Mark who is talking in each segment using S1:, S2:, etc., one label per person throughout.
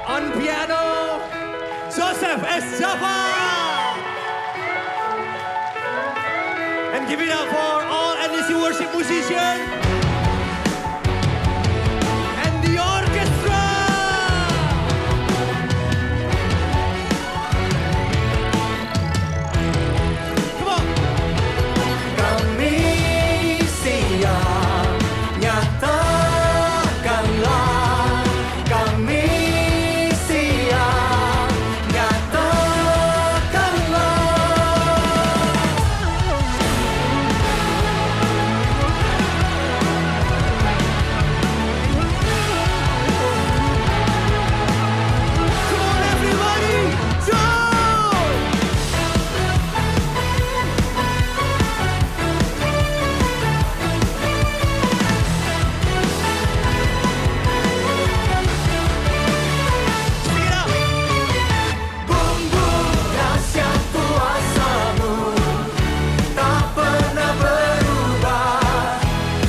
S1: On piano, Joseph S. Java. And give it up for all NDC worship musicians. And the orchestra. Come on. Kami siap nyatakanlah. Kami siap nyatakanlah. Come on everybody, go! Sing it out. Bumbu dahsyat kuasa-Mu tak pernah berubah.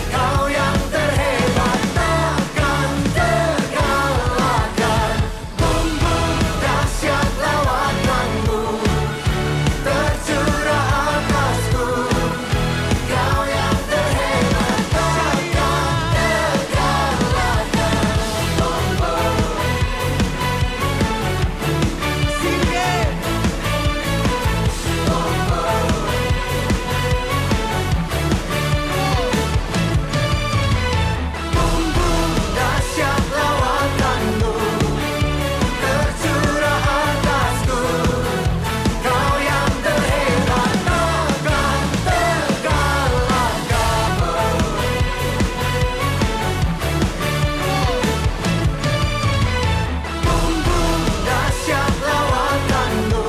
S1: Kau yang terhebat takkan terkalahkan. Bumbu dahsyat lawatan-Mu tercurah atasku. Kau yang terhebat takkan terkalahkan. Sing it. Bumbu dahsyat lawatan-Mu tercurah atasku. Kau yang terhebat takkan terkalahkan. Bumbu dahsyat lawatan-Mu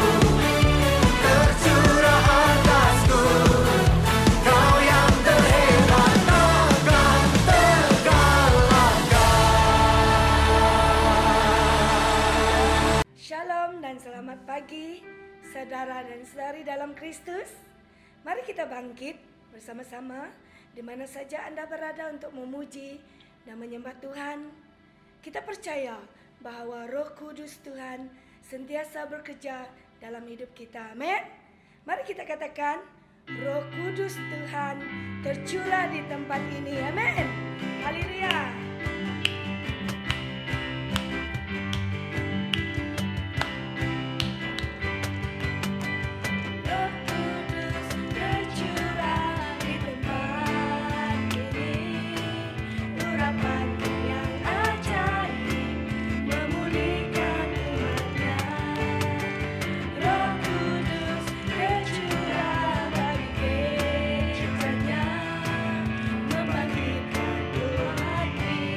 S1: tercurah atasku. Kau yang terhebat takkan terkalahkan.
S2: Shalom dan selamat pagi, saudara dan saudari dalam Kristus. Mari kita bangkit bersama-sama di mana saja Anda berada untuk memuji dan menyembah Tuhan. Kita percaya bahwa Roh Kudus Tuhan sentiasa bekerja dalam hidup kita. Amin. Mari kita katakan, Roh Kudus Tuhan tercurah di tempat ini. Amin. Haleluya. Roh Kudus tercurah di tempat ini. Urapan yang ajaib memulihkan umatnya. Roh Kudus tercurah bagi gerejanya, membangkitkan doa hati.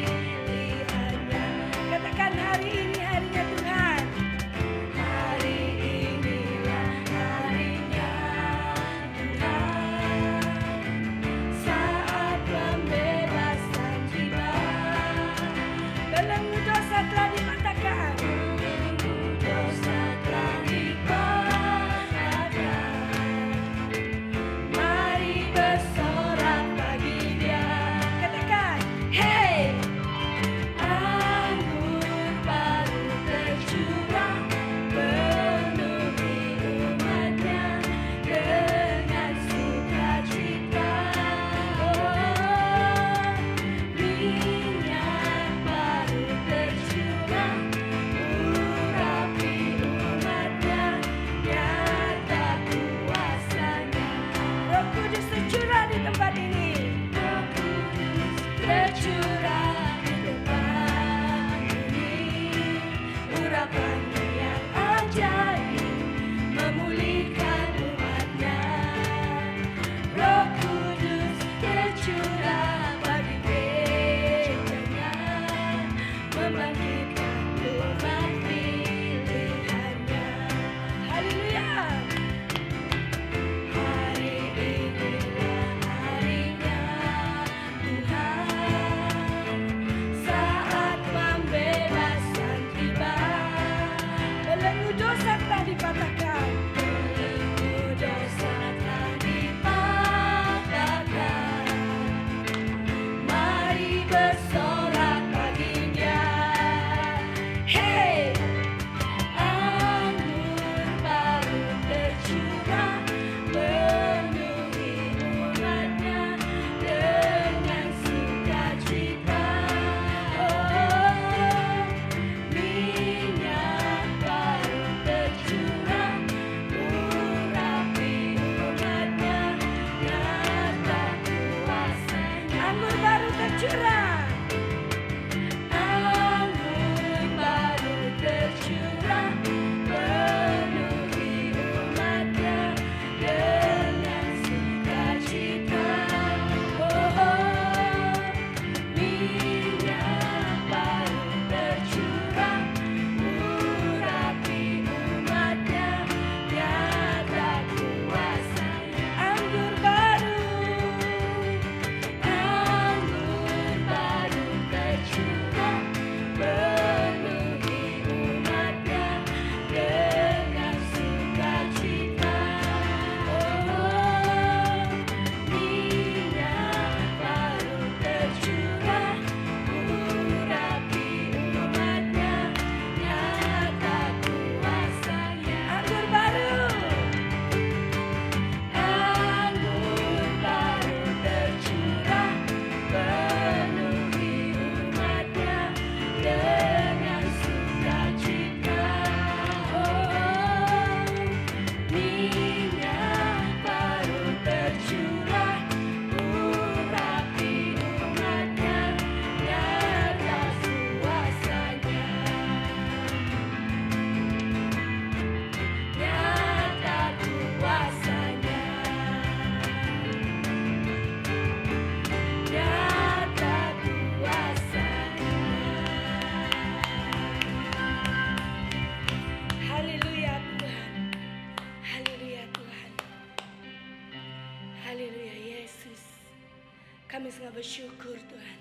S2: bersyukur Tuhan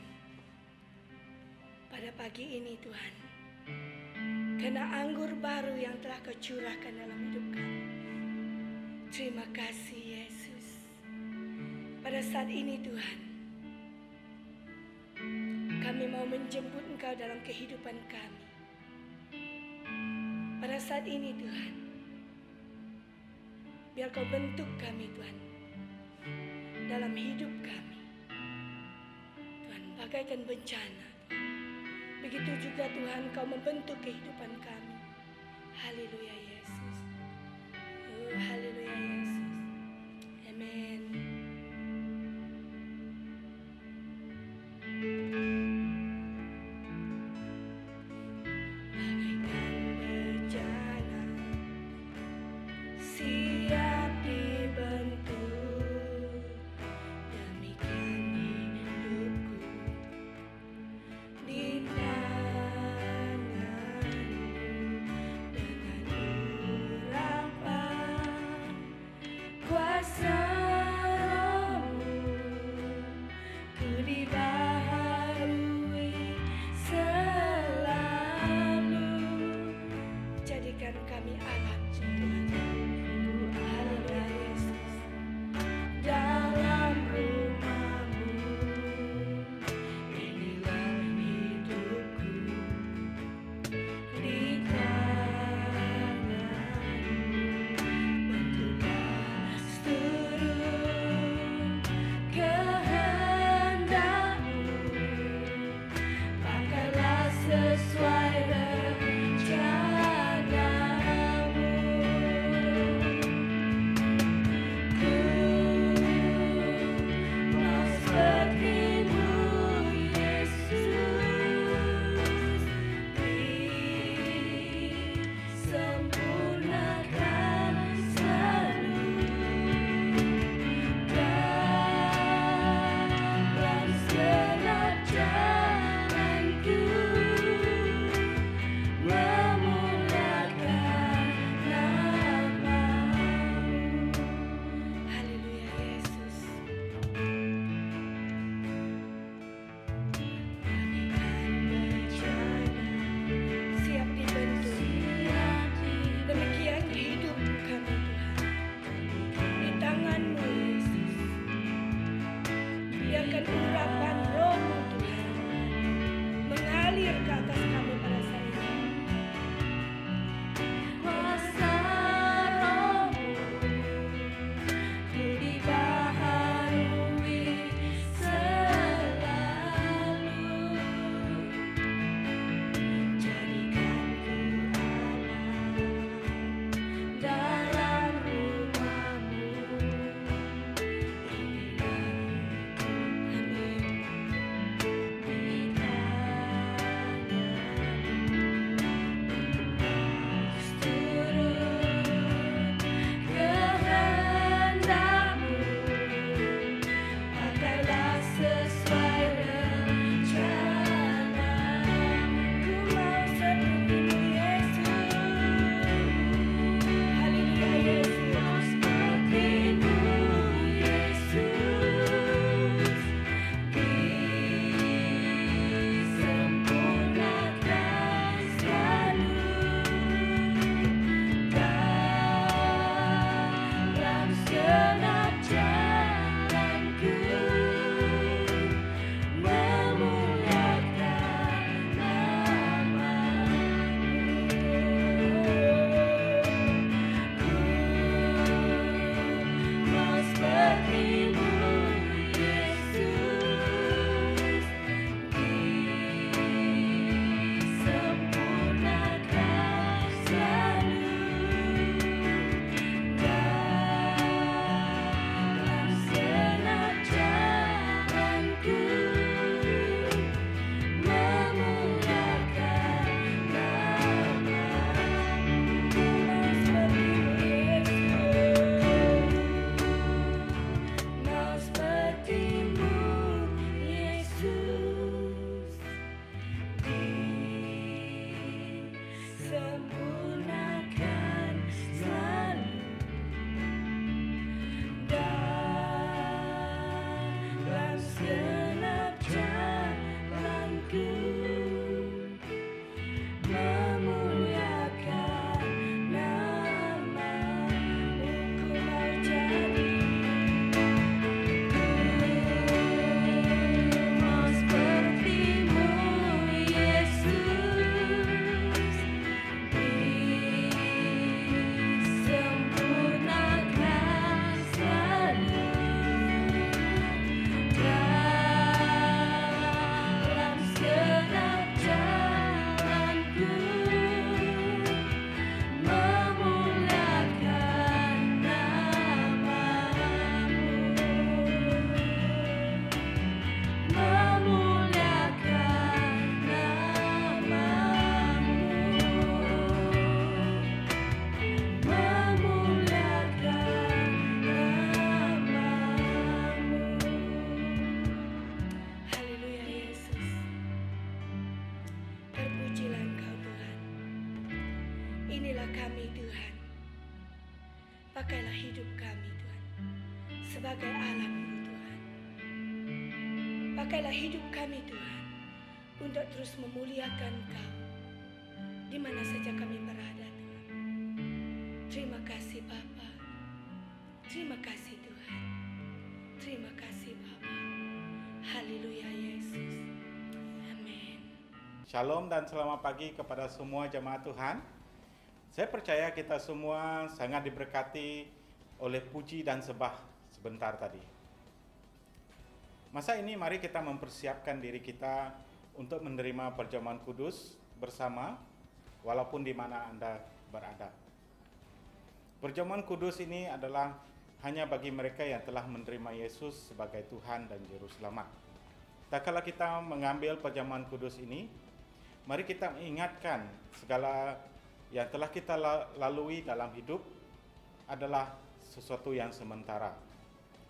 S2: pada pagi ini Tuhan, karena anggur baru yang telah Kau curahkan dalam hidup kami. Terima kasih Yesus. Pada saat ini Tuhan, kami mau menjemput Engkau dalam kehidupan kami. Pada saat ini Tuhan, biar Kau bentuk kami Tuhan dalam hidup kami. Tuhan, bagaikan bencana. Begitu juga Tuhan Kau membentuk kehidupan kami. Haleluya Yesus. Oh, haleluya Yesus. Amin. Bagaikan bencana siap dibentuk, demikian hidupku di tanganmu dengan Inilah kami Tuhan. Pakailah hidup kami Tuhan sebagai alatmu Tuhan. Pakailah hidup kami Tuhan untuk terus memuliakan Kau di mana saja kami berada Tuhan. Terima kasih Bapa. Terima kasih Tuhan. Terima kasih Bapa. Haleluya Yesus. Amin.
S3: Shalom dan selamat pagi kepada semua jemaat Tuhan. Saya percaya kita semua sangat diberkati oleh puji dan sembah sebentar tadi. Masa ini mari kita mempersiapkan diri kita untuk menerima perjamuan kudus bersama walaupun di mana Anda berada. Perjamuan kudus ini adalah hanya bagi mereka yang telah menerima Yesus sebagai Tuhan dan Juru Selamat. Tak kala kita mengambil perjamuan kudus ini, mari kita mengingatkan segala yang telah kita lalui dalam hidup adalah sesuatu yang sementara.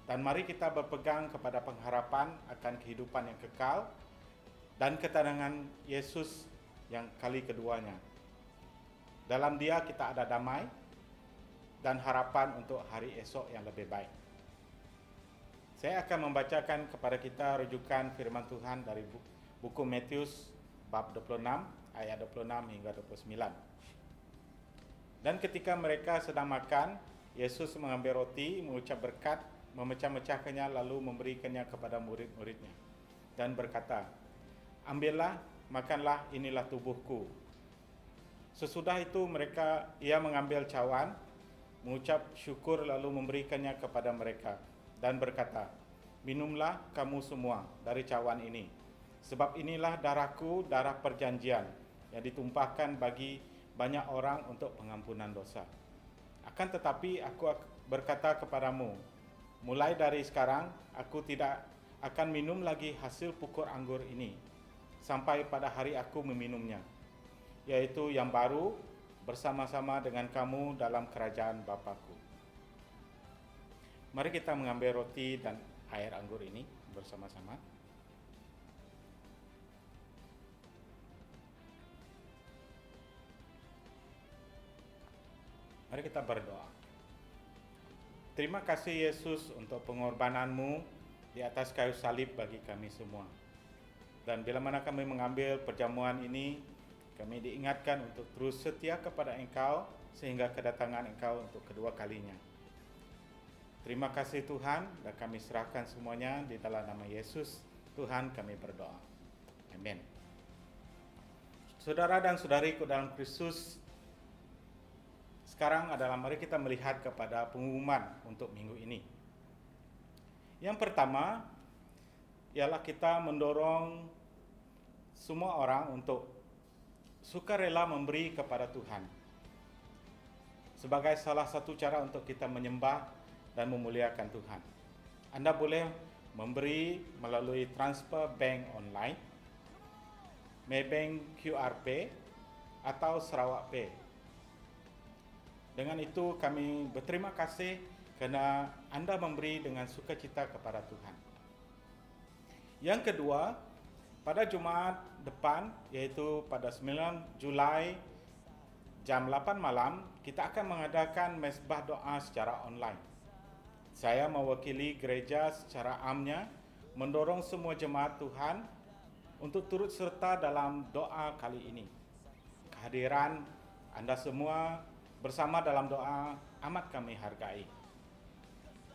S3: Dan mari kita berpegang kepada pengharapan akan kehidupan yang kekal dan ketenangan Yesus yang kali keduanya. Dalam Dia kita ada damai dan harapan untuk hari esok yang lebih baik. Saya akan membacakan kepada kita rujukan firman Tuhan dari buku Matius bab 26 ayat 26 hingga 29. Dan ketika mereka sedang makan, Yesus mengambil roti, mengucap berkat, memecah-mecahkannya lalu memberikannya kepada murid-muridnya. Dan berkata, "Ambillah, makanlah, inilah tubuhku." Sesudah itu ia mengambil cawan, mengucap syukur lalu memberikannya kepada mereka. Dan berkata, "Minumlah kamu semua dari cawan ini. Sebab inilah darahku, darah perjanjian yang ditumpahkan bagi banyak orang untuk pengampunan dosa. Akan tetapi aku berkata kepadamu, mulai dari sekarang aku tidak akan minum lagi hasil pokok anggur ini sampai pada hari aku meminumnya, yaitu yang baru bersama-sama dengan kamu dalam kerajaan Bapa-Ku." Mari kita mengambil roti dan air anggur ini bersama-sama. Mari kita berdoa. Terima kasih Yesus untuk pengorbanan-Mu di atas kayu salib bagi kami semua. Dan bila mana kami mengambil perjamuan ini, kami diingatkan untuk terus setia kepada Engkau sehingga kedatangan Engkau untuk kedua kalinya. Terima kasih Tuhan, dan kami serahkan semuanya di dalam nama Yesus. Tuhan kami berdoa. Amin. Saudara dan saudariku dalam Kristus, sekarang adalah mari kita melihat kepada pengumuman untuk minggu ini. Yang pertama, ialah kita mendorong semua orang untuk sukarela memberi kepada Tuhan. Sebagai salah satu cara untuk kita menyembah dan memuliakan Tuhan. Anda boleh memberi melalui transfer bank online, Maybank QR Pay, atau Sarawak Pay. Dengan itu kami berterima kasih kerana Anda memberi dengan sukacita kepada Tuhan. Yang kedua, pada Jumaat depan, yaitu pada 9 Julai jam 8 malam, kita akan mengadakan mesbah doa secara online. Saya mewakili gereja secara amnya mendorong semua jemaat Tuhan untuk turut serta dalam doa kali ini. Kehadiran Anda semua bersama dalam doa amat kami hargai.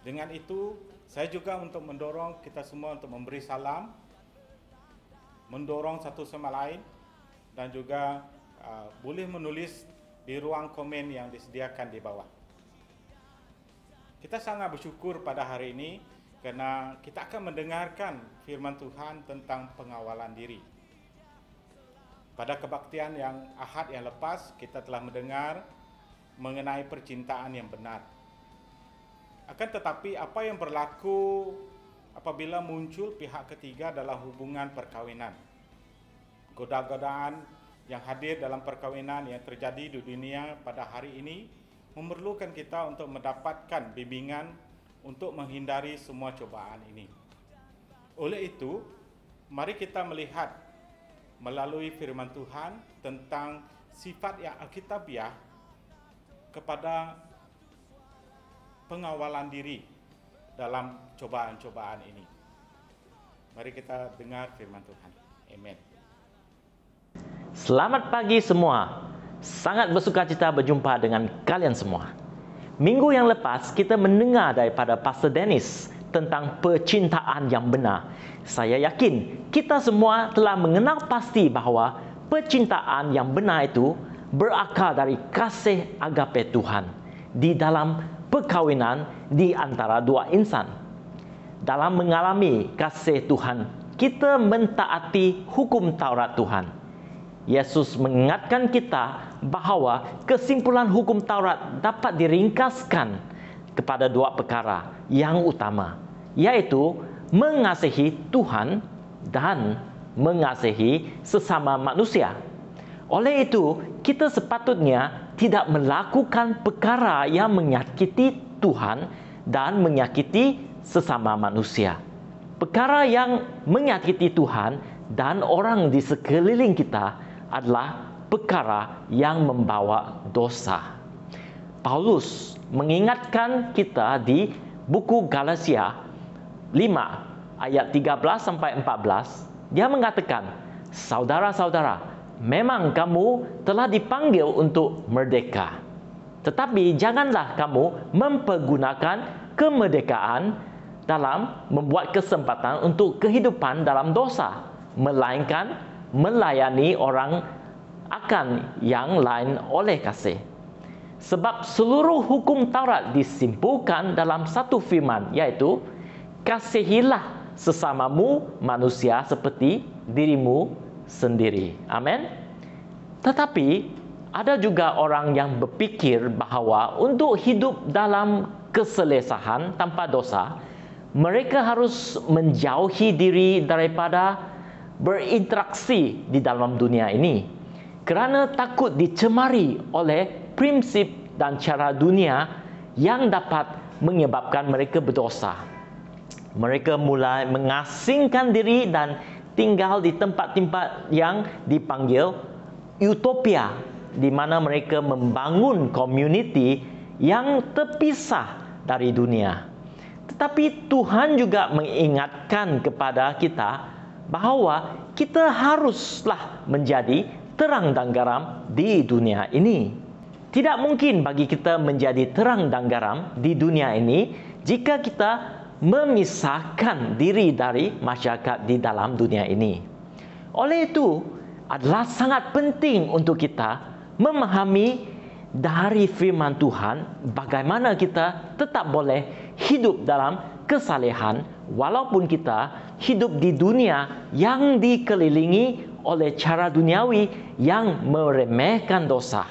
S3: Dengan itu, saya juga untuk mendorong kita semua untuk memberi salam, mendorong satu sama lain, dan juga boleh menulis di ruang komen yang disediakan di bawah. Kita sangat bersyukur pada hari ini kerana kita akan mendengarkan firman Tuhan tentang pengawalan diri. Pada kebaktian yang Ahad yang lepas, kita telah mendengar mengenai percintaan yang benar. Akan tetapi apa yang berlaku apabila muncul pihak ketiga dalam hubungan perkawinan? Goda-godaan yang hadir dalam perkawinan yang terjadi di dunia pada hari ini memerlukan kita untuk mendapatkan bimbingan untuk menghindari semua cobaan ini. Oleh itu, mari kita melihat melalui firman Tuhan tentang sifat yang alkitabiah kepada pengawalan diri dalam cobaan-cobaan ini. Mari kita dengar firman Tuhan. Amin.
S4: Selamat pagi semua. Sangat bersukacita berjumpa dengan kalian semua. Minggu yang lepas kita mendengar daripada Pastor Dennis tentang percintaan yang benar. Saya yakin kita semua telah mengenal pasti bahawa percintaan yang benar itu berakar dari kasih agape Tuhan di dalam perkahwinan di antara dua insan. Dalam mengalami kasih Tuhan, kita mentaati hukum Taurat Tuhan. Yesus mengingatkan kita bahawa kesimpulan hukum Taurat dapat diringkaskan kepada dua perkara yang utama, iaitu mengasihi Tuhan dan mengasihi sesama manusia. Oleh itu, kita sepatutnya tidak melakukan perkara yang menyakiti Tuhan dan menyakiti sesama manusia. Perkara yang menyakiti Tuhan dan orang di sekeliling kita adalah perkara yang membawa dosa. Paulus mengingatkan kita di buku Galatia 5 ayat 13 sampai 14. Dia mengatakan, "Saudara-saudara, memang kamu telah dipanggil untuk merdeka. Tetapi janganlah kamu mempergunakan kemerdekaan dalam membuat kesempatan untuk kehidupan dalam dosa, melainkan melayani orang akan yang lain oleh kasih. Sebab seluruh hukum Taurat disimpulkan dalam satu firman, iaitu kasihilah sesamamu manusia seperti dirimu sendiri." Amin. Tetapi ada juga orang yang berfikir bahawa untuk hidup dalam keselesahan tanpa dosa, mereka harus menjauhi diri daripada berinteraksi di dalam dunia ini kerana takut dicemari oleh prinsip dan cara dunia yang dapat menyebabkan mereka berdosa. Mereka mulai mengasingkan diri dan tinggal di tempat-tempat yang dipanggil utopia, di mana mereka membangun komuniti yang terpisah dari dunia. Tetapi Tuhan juga mengingatkan kepada kita bahawa kita haruslah menjadi terang dan garam di dunia ini. Tidak mungkin bagi kita menjadi terang dan garam di dunia ini jika kita memisahkan diri dari masyarakat di dalam dunia ini. Oleh itu, adalah sangat penting untuk kita memahami dari firman Tuhan bagaimana kita tetap boleh hidup dalam kesalehan walaupun kita hidup di dunia yang dikelilingi oleh cara duniawi yang meremehkan dosa.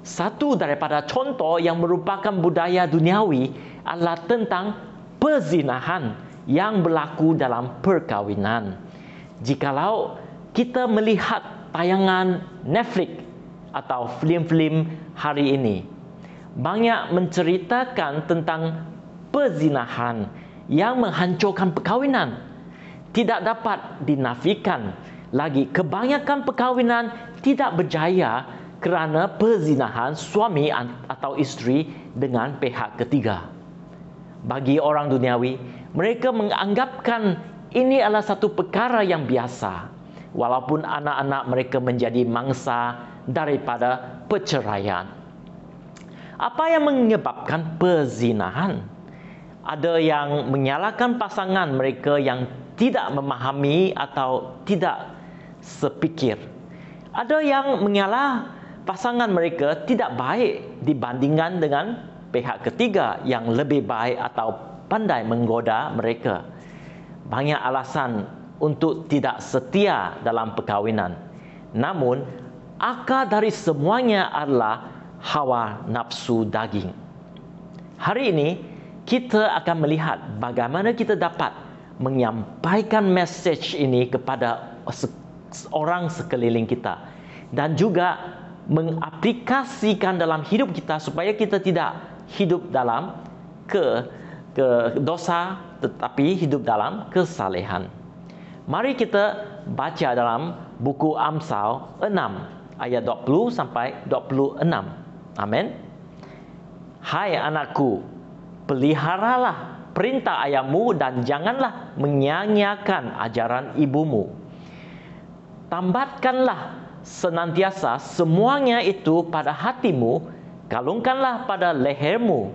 S4: Satu daripada contoh yang merupakan budaya duniawi adalah tentang perzinahan yang berlaku dalam perkahwinan. Jikalau kita melihat tayangan Netflix atau film-film hari ini, banyak menceritakan tentang perzinahan yang menghancurkan perkahwinan. Tidak dapat dinafikan lagi, kebanyakan perkahwinan tidak berjaya kerana perzinahan suami atau isteri dengan pihak ketiga. Bagi orang duniawi, mereka menganggapkan ini adalah satu perkara yang biasa, walaupun anak-anak mereka menjadi mangsa daripada perceraian. Apa yang menyebabkan perzinahan? Ada yang menyalahkan pasangan mereka yang tidak memahami atau tidak sepikir. Ada yang menyalah pasangan mereka tidak baik dibandingkan dengan pihak ketiga yang lebih baik atau pandai menggoda mereka. Banyak alasan untuk tidak setia dalam perkahwinan. Namun, akar dari semuanya adalah hawa nafsu daging. Hari ini, kita akan melihat bagaimana kita dapat menyampaikan message ini kepada orang sekeliling kita dan juga mengaplikasikan dalam hidup kita supaya kita tidak hidup dalam dosa tetapi hidup dalam kesalehan. Mari kita baca dalam buku Amsal 6 ayat 20 sampai 26. Amin. Hai anakku, peliharalah perintah ayahmu dan janganlah menyia-nyiakan ajaran ibumu. Tambatkanlah senantiasa semuanya itu pada hatimu, kalungkanlah pada lehermu.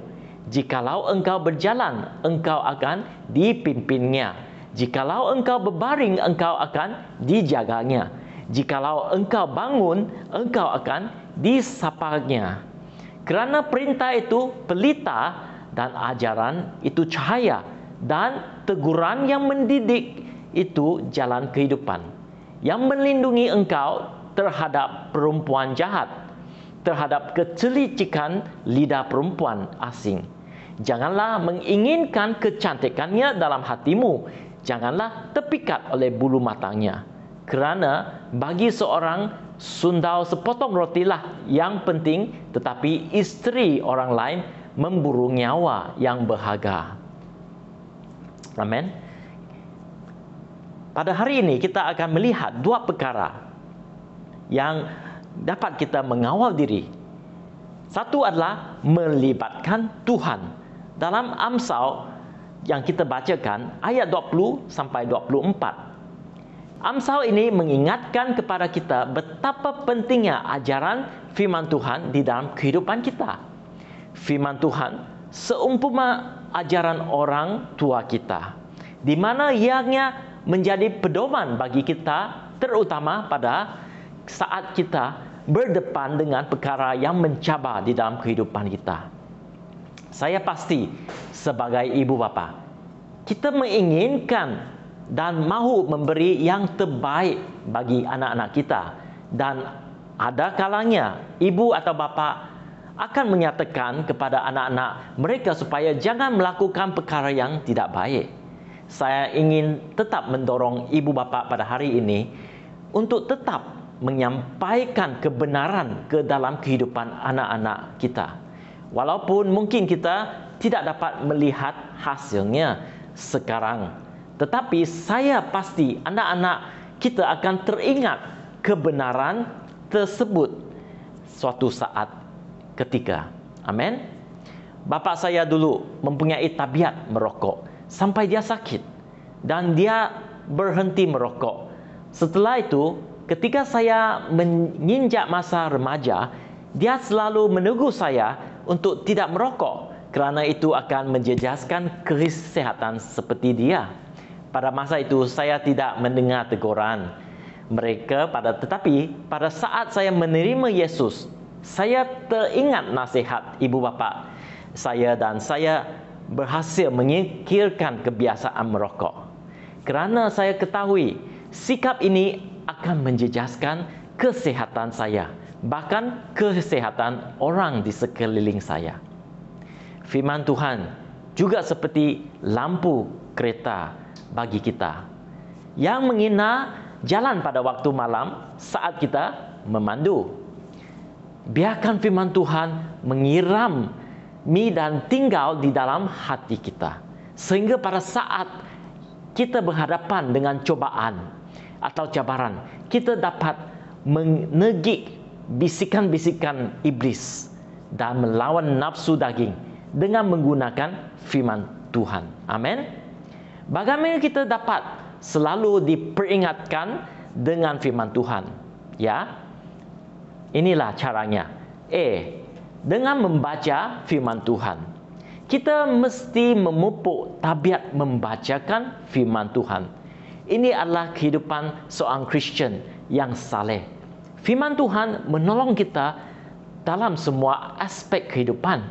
S4: Jikalau engkau berjalan, engkau akan dipimpinnya. Jikalau engkau berbaring, engkau akan dijaganya. Jikalau engkau bangun, engkau akan disapanya. Kerana perintah itu pelita dan ajaran itu cahaya, dan teguran yang mendidik itu jalan kehidupan, yang melindungi engkau terhadap perempuan jahat, terhadap kecelicikan lidah perempuan asing. Janganlah menginginkan kecantikannya dalam hatimu, janganlah terpikat oleh bulu matanya. Kerana bagi seorang sundau sepotong rotilah yang penting, tetapi isteri orang lain memburu nyawa yang berharga. Amin. Pada hari ini kita akan melihat dua perkara yang dapat kita mengawal diri. Satu adalah melibatkan Tuhan. Dalam Amsal yang kita bacakan ayat 20 sampai 24. Amsal ini mengingatkan kepada kita betapa pentingnya ajaran firman Tuhan di dalam kehidupan kita. Firman Tuhan seumpama ajaran orang tua kita, di mana ianya menjadi pedoman bagi kita, terutama pada saat kita berdepan dengan perkara yang mencabar di dalam kehidupan kita. Saya pasti sebagai ibu bapa, kita menginginkan dan mahu memberi yang terbaik bagi anak-anak kita. Dan ada kalanya ibu atau bapa akan menyatakan kepada anak-anak mereka supaya jangan melakukan perkara yang tidak baik. Saya ingin tetap mendorong ibu bapa pada hari ini untuk tetap menyampaikan kebenaran ke dalam kehidupan anak-anak kita. Walaupun mungkin kita tidak dapat melihat hasilnya sekarang, tetapi saya pasti anak-anak kita akan teringat kebenaran tersebut suatu saat ketika. Amin. Bapa saya dulu mempunyai tabiat merokok sampai dia sakit dan dia berhenti merokok. Setelah itu, ketika saya menginjak masa remaja, dia selalu menegur saya untuk tidak merokok, kerana itu akan menjejaskan kesihatan seperti dia. Pada masa itu saya tidak mendengar teguran mereka, tetapi pada saat saya menerima Yesus, saya teringat nasihat ibu bapa saya dan saya berhasil menyingkirkan kebiasaan merokok. Kerana saya ketahui sikap ini akan menjejaskan kesihatan saya, bahkan kesihatan orang di sekeliling saya. Firman Tuhan juga seperti lampu kereta bagi kita yang menghina jalan pada waktu malam saat kita memandu. Biarkan firman Tuhan mengirami dan tinggal di dalam hati kita, sehingga pada saat kita berhadapan dengan cobaan atau cabaran, kita dapat menegik bisikan-bisikan iblis dan melawan nafsu daging dengan menggunakan firman Tuhan. Amin. Bagaimana kita dapat selalu diperingatkan dengan firman Tuhan? Ya, inilah caranya. Dengan membaca firman Tuhan. Kita mesti memupuk tabiat membacakan firman Tuhan. Ini adalah kehidupan seorang Kristian yang saleh. Firman Tuhan menolong kita dalam semua aspek kehidupan.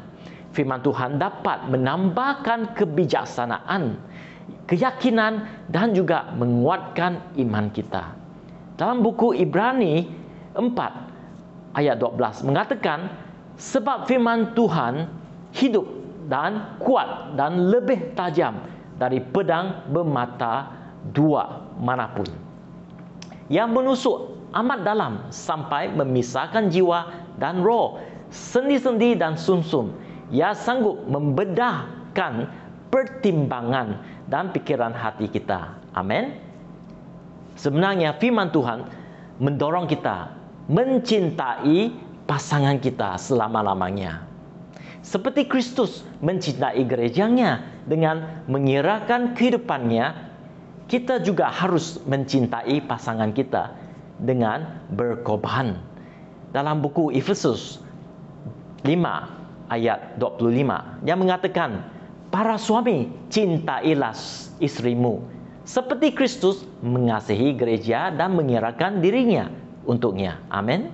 S4: Firman Tuhan dapat menambahkan kebijaksanaan, keyakinan dan juga menguatkan iman kita. Dalam buku Ibrani 4 ayat 12 mengatakan, sebab firman Tuhan hidup dan kuat dan lebih tajam dari pedang bermata dua manapun, yang menusuk amat dalam sampai memisahkan jiwa dan roh, sendi-sendi dan sumsum. Ia sanggup membedahkan pertimbangan dan pikiran hati kita. Amin. Sebenarnya firman Tuhan mendorong kita mencintai pasangan kita selama-lamanya. Seperti Kristus mencintai gerejanya dengan menyerahkan kehidupannya, kita juga harus mencintai pasangan kita dengan berkorban. Dalam buku Efesus 5 ayat 25 yang mengatakan, para suami, cintailah istrimu seperti Kristus mengasihi gereja dan menyerahkan dirinya untuknya. Amin.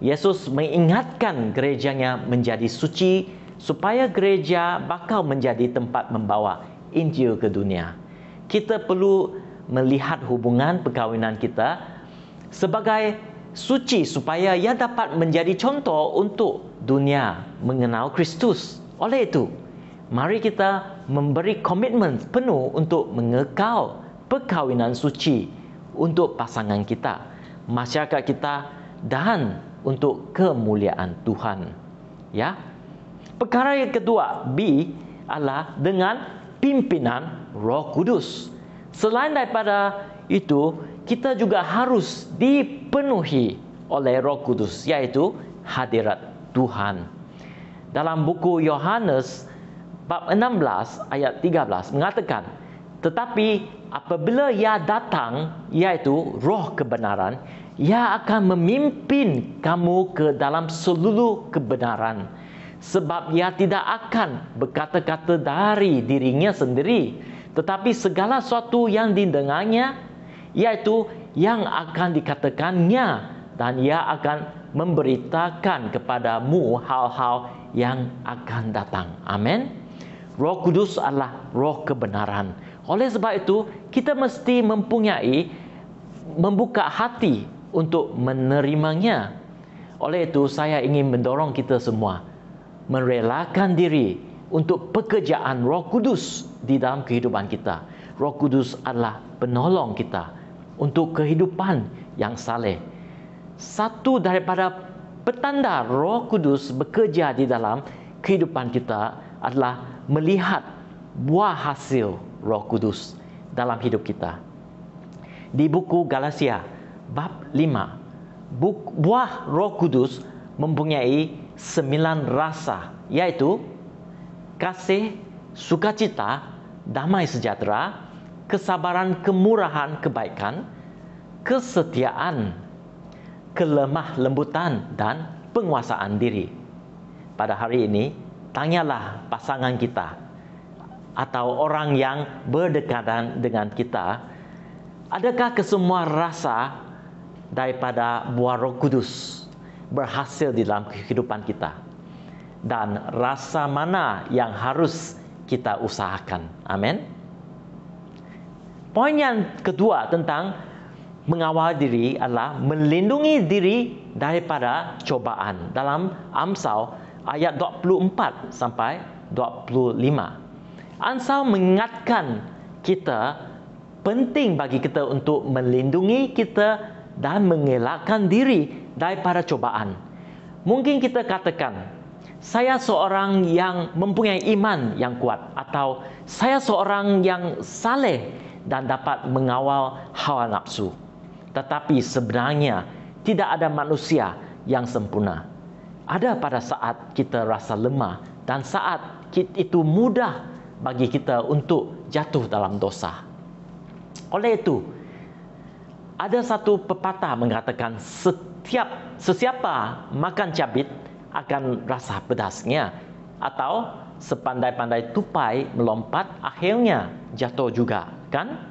S4: Yesus mengingatkan gerejanya menjadi suci supaya gereja bakal menjadi tempat membawa Injil ke dunia. Kita perlu melihat hubungan perkahwinan kita sebagai suci supaya ia dapat menjadi contoh untuk dunia mengenal Kristus. Oleh itu, mari kita memberi komitmen penuh untuk mengekal perkahwinan suci untuk pasangan kita, masyarakat kita dan untuk kemuliaan Tuhan. Ya. Perkara yang kedua, B, adalah dengan pimpinan Roh Kudus. Selain daripada itu, kita juga harus dipenuhi oleh Roh Kudus, yaitu hadirat Tuhan. Dalam buku Yohanes bab 16 ayat 13 mengatakan, tetapi apabila ia datang, yaitu Roh kebenaran, ia akan memimpin kamu ke dalam seluruh kebenaran. Sebab ia tidak akan berkata-kata dari dirinya sendiri, tetapi segala sesuatu yang didengarnya, yaitu yang akan dikatakannya, dan ia akan memberitakan kepadamu hal-hal yang akan datang. Amin. Roh Kudus adalah roh kebenaran. Oleh sebab itu, kita mesti membuka hati untuk menerimanya. Oleh itu, saya ingin mendorong kita semua merelakan diri untuk pekerjaan Roh Kudus di dalam kehidupan kita. Roh Kudus adalah penolong kita untuk kehidupan yang saleh. Satu daripada petanda Roh Kudus bekerja di dalam kehidupan kita adalah melihat buah hasil Roh Kudus dalam hidup kita. Di buku Galatia bab 5, buah Roh Kudus mempunyai 9 rasa, yaitu kasih, sukacita, damai sejahtera, kesabaran, kemurahan, kebaikan, kesetiaan, kelemah lembutan, dan penguasaan diri. Pada hari ini, tanyalah pasangan kita atau orang yang berdekatan dengan kita, adakah kesemua rasa daripada buah Roh Kudus berhasil di dalam kehidupan kita? Dan rasa mana yang harus kita usahakan? Amin. Poin yang kedua tentang mengawal diri adalah melindungi diri daripada cobaan. Dalam Amsal ayat 24 sampai 25. Amsal mengingatkan kita, penting bagi kita untuk melindungi kita dan mengelakkan diri daripada cobaan. Mungkin kita katakan, saya seorang yang mempunyai iman yang kuat, atau saya seorang yang saleh dan dapat mengawal hawa nafsu. Tetapi sebenarnya tidak ada manusia yang sempurna. Ada pada saat kita rasa lemah dan saat itu mudah bagi kita untuk jatuh dalam dosa. Oleh itu, ada satu pepatah mengatakan sesiapa makan cabit akan rasa pedasnya, atau sepandai-pandai tupai melompat akhirnya jatuh juga, kan?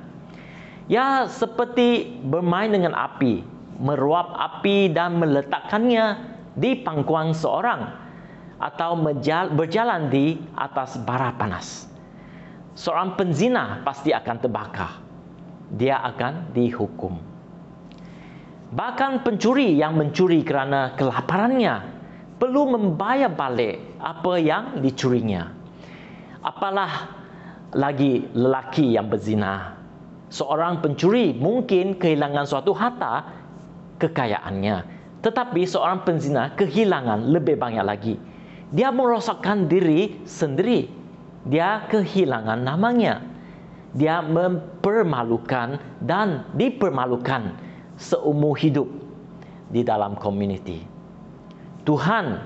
S4: Ya, seperti bermain dengan api, meruap api dan meletakkannya di pangkuan seorang, atau berjalan di atas bara panas. Seorang penzina pasti akan terbakar. Dia akan dihukum. Bahkan pencuri yang mencuri kerana kelaparannya perlu membayar balik apa yang dicurinya. Apalah lagi lelaki yang berzina. Seorang pencuri mungkin kehilangan suatu harta kekayaannya, tetapi seorang penzina kehilangan lebih banyak lagi. Dia merosakkan diri sendiri. Dia kehilangan namanya. Dia mempermalukan dan dipermalukan seumur hidup di dalam komuniti. Tuhan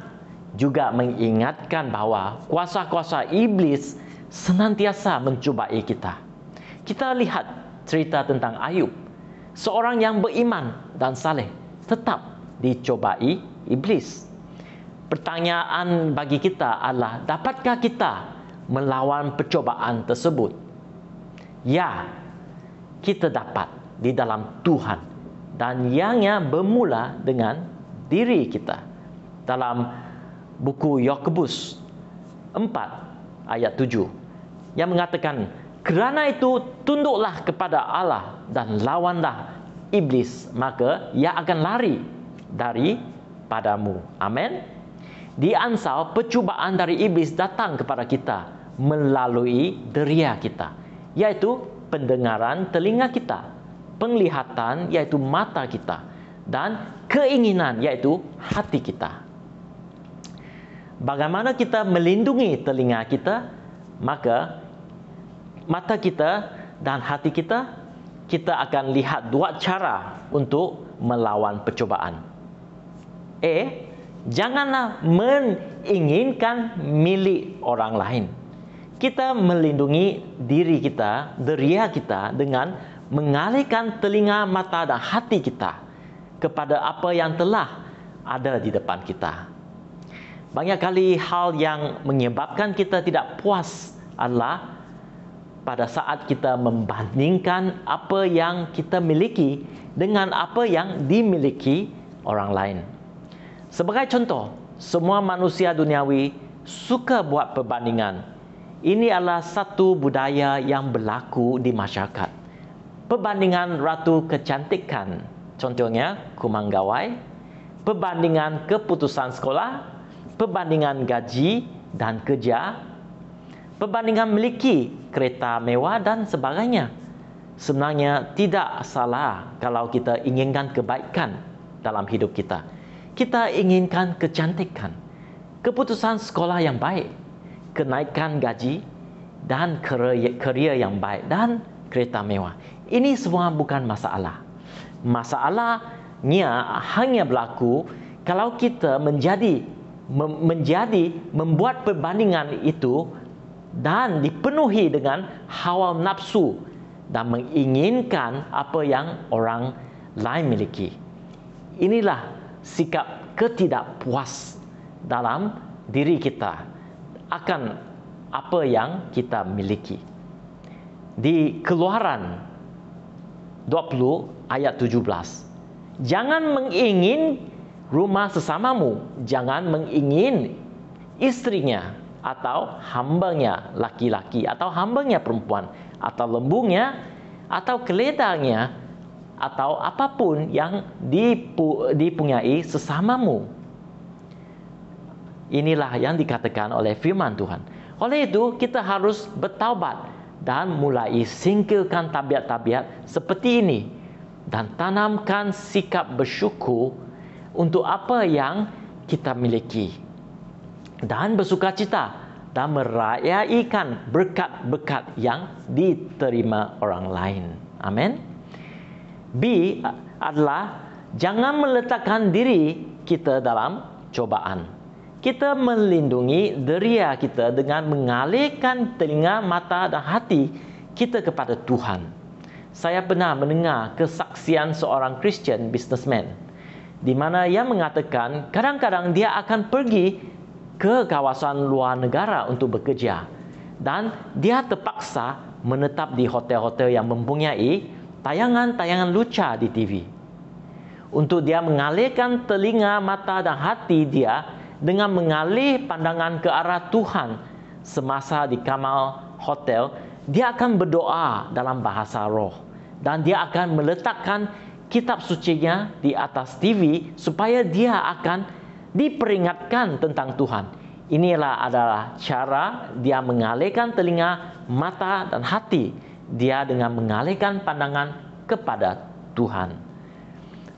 S4: juga mengingatkan bahawa kuasa-kuasa iblis senantiasa mencubai kita. Kita lihat cerita tentang Ayub, seorang yang beriman dan saleh, tetap dicobai iblis. Pertanyaan bagi kita adalah, dapatkah kita melawan percobaan tersebut? Ya, kita dapat di dalam Tuhan, dan ianya bermula dengan diri kita. Dalam buku Yakobus 4 ayat 7 yang mengatakan, kerana itu tunduklah kepada Allah dan lawanlah iblis, maka ia akan lari daripadamu. Amin. Di Ansau, percubaan dari iblis datang kepada kita melalui deria kita, yaitu pendengaran telinga kita, penglihatan yaitu mata kita, dan keinginan yaitu hati kita. Bagaimana kita melindungi telinga kita, maka mata kita dan hati kita, kita akan lihat dua cara untuk melawan percobaan. Janganlah menginginkan milik orang lain. Kita melindungi diri kita, deria kita, dengan mengalihkan telinga, mata dan hati kita kepada apa yang telah ada di depan kita. Banyak kali hal yang menyebabkan kita tidak puas adalah pada saat kita membandingkan apa yang kita miliki dengan apa yang dimiliki orang lain. Sebagai contoh, semua manusia duniawi suka buat perbandingan. Ini adalah satu budaya yang berlaku di masyarakat. Perbandingan ratu kecantikan, contohnya kumang gawai, perbandingan keputusan sekolah, perbandingan gaji dan kerja, perbandingan memiliki kereta mewah dan sebagainya. Sebenarnya tidak salah kalau kita inginkan kebaikan dalam hidup kita. Kita inginkan kecantikan, keputusan sekolah yang baik, kenaikan gaji, dan kerjaya yang baik, dan kereta mewah. Ini semua bukan masalah. Masalahnya hanya berlaku kalau kita membuat perbandingan itu dan dipenuhi dengan hawa nafsu dan menginginkan apa yang orang lain miliki. Inilah sikap ketidakpuas dalam diri kita akan apa yang kita miliki. Di Keluaran 20 ayat 17, jangan mengingin rumah sesamamu, jangan mengingin istrinya atau hambanya laki-laki atau hambanya perempuan atau lembungnya atau keledanya atau apapun yang dipunyai sesamamu. Inilah yang dikatakan oleh firman Tuhan. Oleh itu, kita harus bertaubat dan mulai singkirkan tabiat-tabiat seperti ini dan tanamkan sikap bersyukur untuk apa yang kita miliki, dan bersukacita dan merayakan berkat-berkat yang diterima orang lain. Amin. B adalah jangan meletakkan diri kita dalam cobaan. Kita melindungi deria kita dengan mengalihkan telinga, mata dan hati kita kepada Tuhan. Saya pernah mendengar kesaksian seorang Christian businessman di mana ia mengatakan kadang-kadang dia akan pergi ke kawasan luar negara untuk bekerja, dan dia terpaksa menetap di hotel-hotel yang mempunyai tayangan-tayangan lucu di TV. Untuk dia mengalihkan telinga, mata dan hati dia dengan mengalih pandangan ke arah Tuhan semasa di kamar hotel, dia akan berdoa dalam bahasa roh, dan dia akan meletakkan kitab sucinya di atas TV supaya dia akan diperingatkan tentang Tuhan. Inilah adalah cara dia mengalihkan telinga, mata dan hati dia dengan mengalihkan pandangan kepada Tuhan.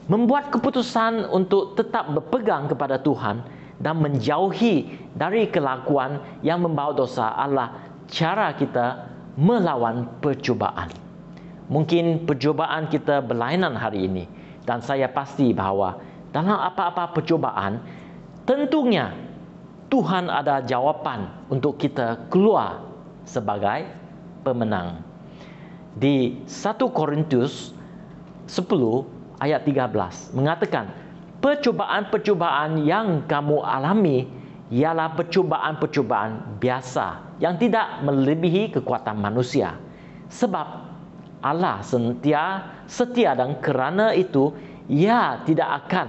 S4: Membuat keputusan untuk tetap berpegang kepada Tuhan dan menjauhi dari kelakuan yang membawa dosa adalah cara kita melawan percubaan. Mungkin percubaan kita berlainan hari ini, dan saya pasti bahawa dalam apa-apa percubaan, tentunya Tuhan ada jawapan untuk kita keluar sebagai pemenang. Di 1 Korintus 10 ayat 13 mengatakan, percubaan-percubaan yang kamu alami ialah percubaan-percubaan biasa yang tidak melebihi kekuatan manusia. Sebab Allah setia dan kerana itu Ia tidak akan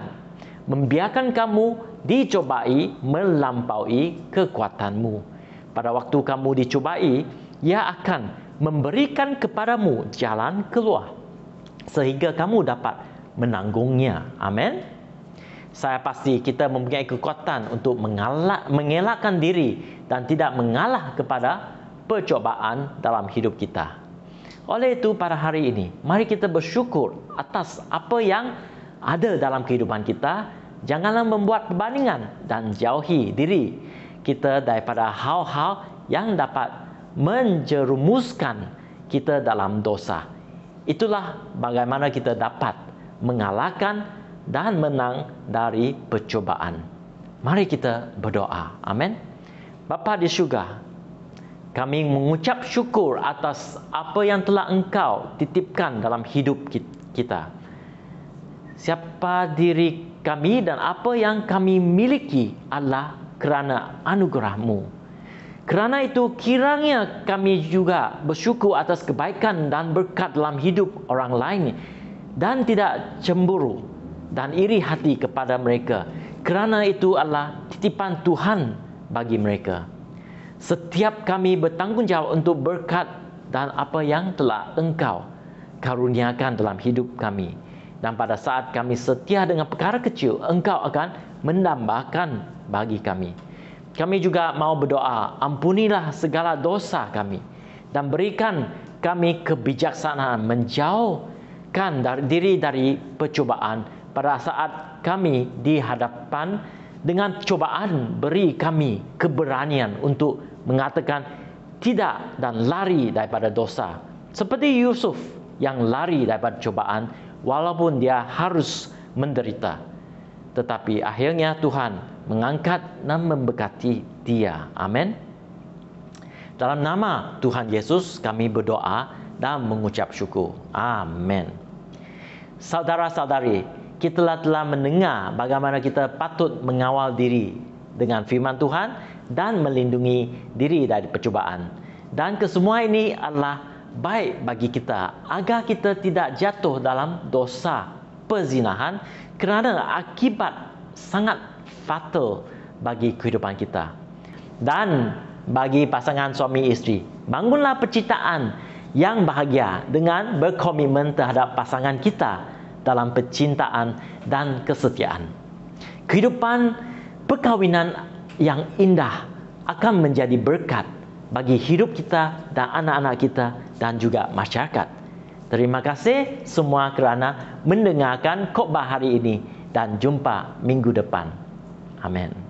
S4: membiarkan kamu dicobai melampaui kekuatanmu. Pada waktu kamu dicobai, Ia akan memberikan kepadamu jalan keluar sehingga kamu dapat menanggungnya. Amin. Saya pasti kita mempunyai kekuatan untuk mengelakkan diri dan tidak mengalah kepada percobaan dalam hidup kita. Oleh itu pada hari ini, mari kita bersyukur atas apa yang ada dalam kehidupan kita. Janganlah membuat perbandingan dan jauhi diri kita daripada hal-hal yang dapat menjerumuskan kita dalam dosa. Itulah bagaimana kita dapat mengalahkan dan menang dari percobaan. Mari kita berdoa. Amin. Bapa di syurga, kami mengucap syukur atas apa yang telah Engkau titipkan dalam hidup kita. Siapa diri kami dan apa yang kami miliki adalah kerana anugerah-Mu. Kerana itu kiranya kami juga bersyukur atas kebaikan dan berkat dalam hidup orang lain dan tidak cemburu dan iri hati kepada mereka. Kerana itu adalah titipan Tuhan bagi mereka. Setiap kami bertanggungjawab untuk berkat dan apa yang telah Engkau karuniakan dalam hidup kami. Dan pada saat kami setia dengan perkara kecil, Engkau akan menambahkan bagi kami. Kami juga mau berdoa, ampunilah segala dosa kami dan berikan kami kebijaksanaan menjauhkan diri dari percubaan. Pada saat kami dihadapan dengan cobaan, beri kami keberanian untuk mengatakan tidak dan lari daripada dosa. Seperti Yusuf yang lari daripada cobaan walaupun dia harus menderita. Tetapi akhirnya Tuhan mengangkat dan memberkati dia. Amin. Dalam nama Tuhan Yesus kami berdoa dan mengucap syukur. Amin. Saudara-saudari, kita telah mendengar bagaimana kita patut mengawal diri dengan firman Tuhan dan melindungi diri dari percubaan. Dan kesemua ini adalah baik bagi kita agar kita tidak jatuh dalam dosa perzinahan kerana akibat sangat fatal bagi kehidupan kita. Dan bagi pasangan suami isteri, bangunlah percintaan yang bahagia dengan berkomitmen terhadap pasangan kita dalam percintaan dan kesetiaan. Kehidupan perkahwinan yang indah akan menjadi berkat bagi hidup kita dan anak-anak kita dan juga masyarakat. Terima kasih semua kerana mendengarkan khotbah hari ini dan jumpa minggu depan. Amin.